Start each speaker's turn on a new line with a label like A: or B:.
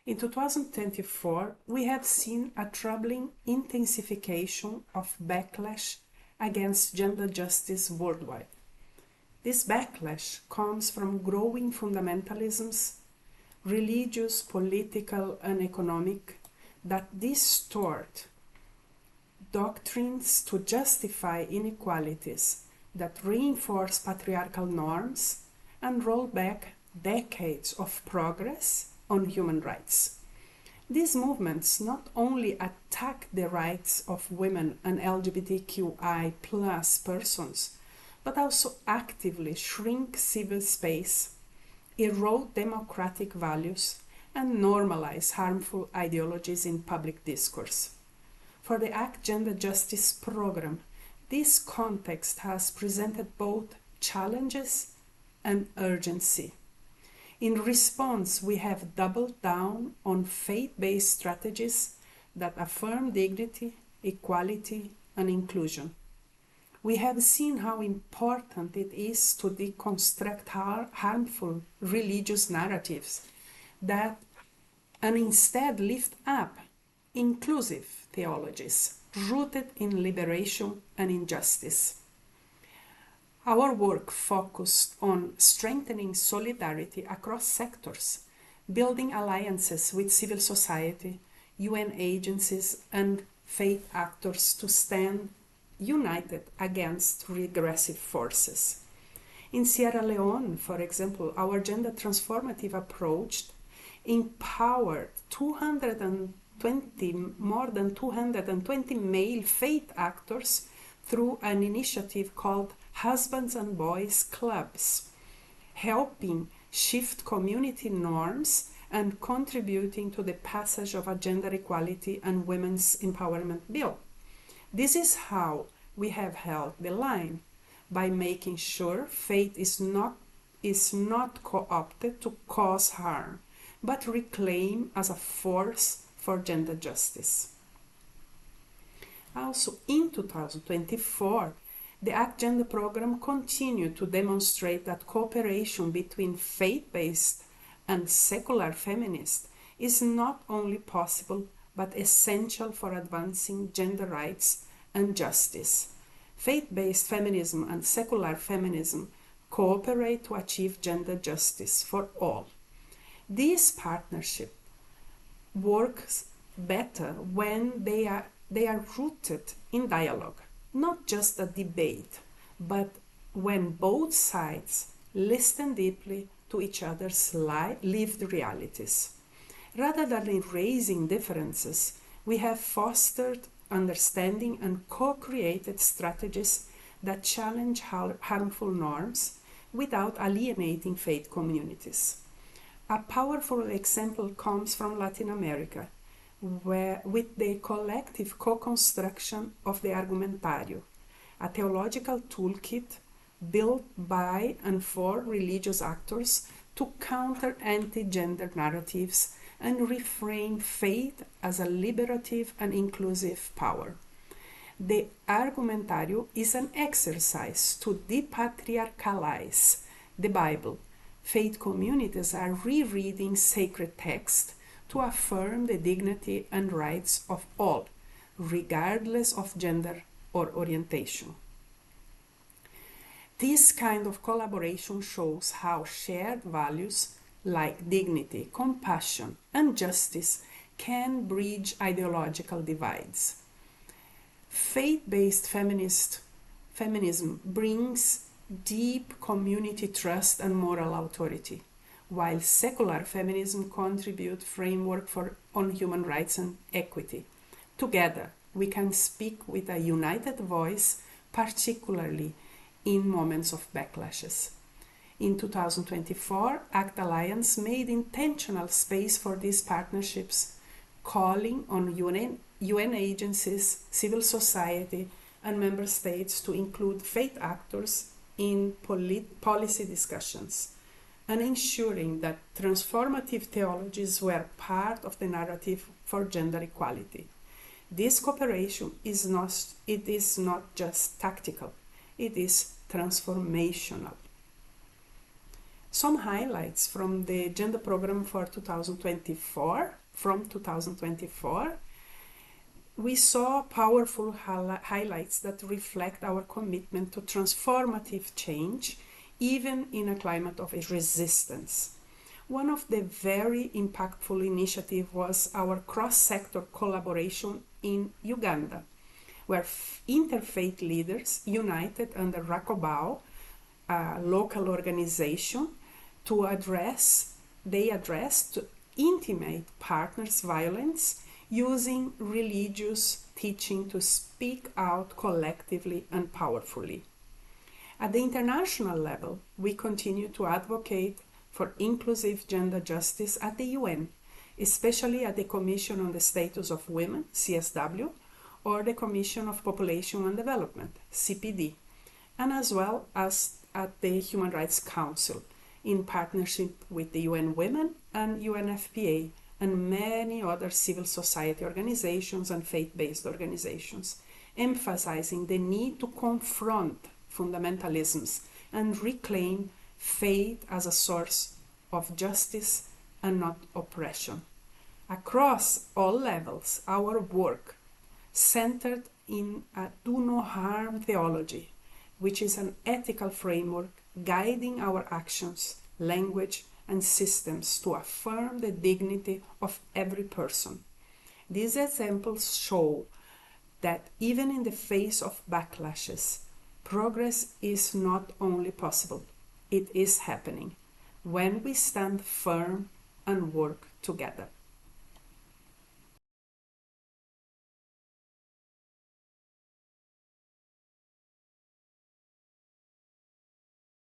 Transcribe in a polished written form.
A: In 2024, we have seen a troubling intensification of backlash against gender justice worldwide. This backlash comes from growing fundamentalisms, religious, political, and economic, that distort doctrines to justify inequalities, that reinforce patriarchal norms, and roll back decades of progress on human rights. These movements not only attack the rights of women and LGBTQI plus persons, but also actively shrink civil space, erode democratic values, and normalize harmful ideologies in public discourse. For the ACT Gender Justice Program, this context has presented both challenges and urgency. In response, we have doubled down on faith-based strategies that affirm dignity, equality, and inclusion. We have seen how important it is to deconstruct harmful religious narratives and instead lift up inclusive theologies rooted in liberation and injustice. Our work focused on strengthening solidarity across sectors, building alliances with civil society, UN agencies, and faith actors to stand united against regressive forces. In Sierra Leone, for example, our gender transformative approach empowered more than 220 male faith actors through an initiative called Husbands and Boys Clubs, helping shift community norms and contributing to the passage of a gender equality and women's empowerment bill. This is how we have held the line, by making sure faith is not co-opted to cause harm, but reclaimed as a force for gender justice. Also, in 2024, the ACT Gender program continued to demonstrate that cooperation between faith-based and secular feminists is not only possible, but essential for advancing gender rights and justice. Faith-based feminism and secular feminism cooperate to achieve gender justice for all. This partnership works better when they are rooted in dialogue, not just a debate, but when both sides listen deeply to each other's lived realities. Rather than erasing differences, we have fostered understanding and co-created strategies that challenge harmful norms without alienating faith communities. A powerful example comes from Latin America, where with the collective co-construction of the Argumentario, a theological toolkit built by and for religious actors to counter anti-gender narratives and reframe faith as a liberative and inclusive power. The Argumentario is an exercise to depatriarchalize the Bible. Faith communities are rereading sacred texts to affirm the dignity and rights of all, regardless of gender or orientation. This kind of collaboration shows how shared values like dignity, compassion, and justice can bridge ideological divides. Faith-based feminism brings deep community trust and moral authority, while secular feminism contributes framework on human rights and equity. Together, we can speak with a united voice, particularly in moments of backlashes. In 2024, ACT Alliance made intentional space for these partnerships, calling on UN agencies, civil society, and member states to include faith actors in policy discussions, and ensuring that transformative theologies were part of the narrative for gender equality. This cooperation is not just tactical, it is transformational. Some highlights from the gender program for 2024, from 2024. We saw powerful highlights that reflect our commitment to transformative change, even in a climate of resistance. One of the very impactful initiatives was our cross-sector collaboration in Uganda, where interfaith leaders united under Rakobao, a local organization, they addressed intimate partners' violence using religious teaching to speak out collectively and powerfully. At the international level, we continue to advocate for inclusive gender justice at the UN, especially at the Commission on the Status of Women, CSW, or the Commission of Population and Development, CPD, and as well as at the Human Rights Council, in partnership with the UN Women and UNFPA, and many other civil society organizations and faith-based organizations, emphasizing the need to confront fundamentalisms and reclaim faith as a source of justice and not oppression. Across all levels, our work centered in a do no harm theology, which is an ethical framework guiding our actions, language, and systems to affirm the dignity of every person. These examples show that even in the face of backlashes, progress is not only possible, it is happening when we stand firm and work together.